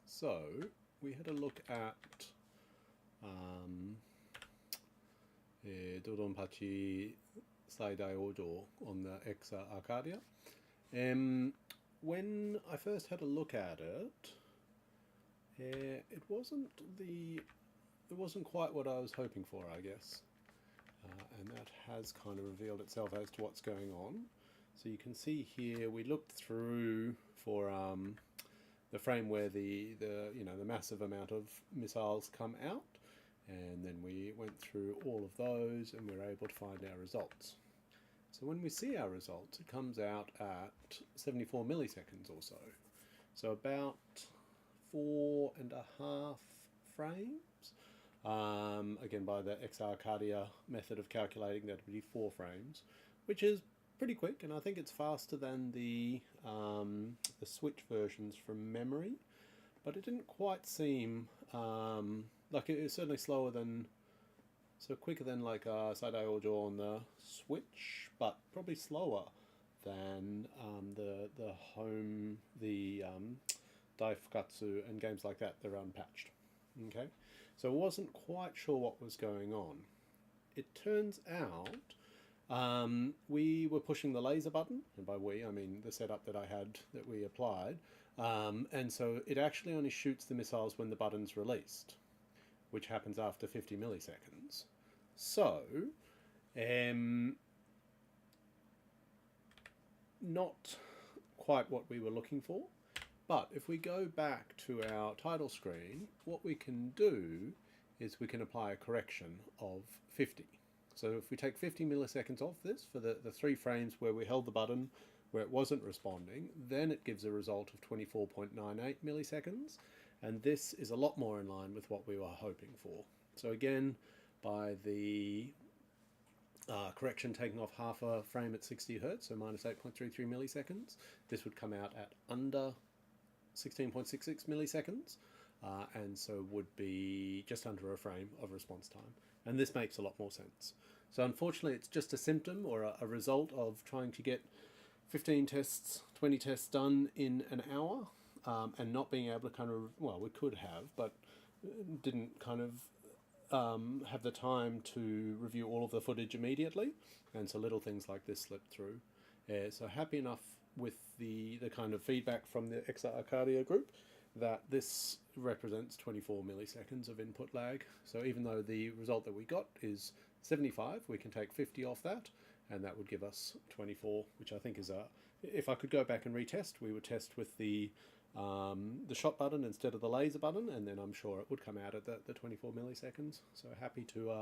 So we had a look at DoDonPachi Saidai Ojo on the exA-Arcadia. When I first had a look at it, it wasn't quite what I was hoping for, I guess. And that has kind of revealed itself as to what's going on. So you can see here we looked through for the frame where the massive amount of missiles come out, and then we went through all of those and we were able to find our results. So when we see our results, it comes out at 74 milliseconds or so. So about 4.5 frames. Again, by the exA-Arcadia method of calculating, that would be 4 frames, which is pretty quick, and I think it's faster than the Switch versions from memory, but it didn't quite seem like it was certainly slower than, so quicker than like Saidai Ojo on the Switch, but probably slower than the Daifukatsu and games like that are unpatched. Okay, so I wasn't quite sure what was going on. It turns out we were pushing the laser button, and by we I mean the setup that I had that we applied, and so it actually only shoots the missiles when the button's released, which happens after 50 milliseconds. So, not quite what we were looking for. But if we go back to our title screen, what we can do is we can apply a correction of 50. So if we take 50 milliseconds off this for the 3 frames where we held the button where it wasn't responding, then it gives a result of 24.98 milliseconds. And this is a lot more in line with what we were hoping for. So again, by the correction taking off half a frame at 60 Hz, so minus 8.33 milliseconds, this would come out at under 16.66 milliseconds, and so would be just under a frame of response time. And this makes a lot more sense. So unfortunately, it's just a symptom or a result of trying to get 15 tests, 20 tests done in an hour, and not being able to kind of, well, we could have, but didn't kind of have the time to review all of the footage immediately, and so little things like this slipped through. So happy enough with the kind of feedback from the exA-Arcadia group that this represents 24 milliseconds of input lag. So even though the result that we got is 75, we can take 50 off that, and that would give us 24, which I think is if I could go back and retest, we would test with the shot button instead of the laser button, and then I'm sure it would come out at the 24 milliseconds. So happy to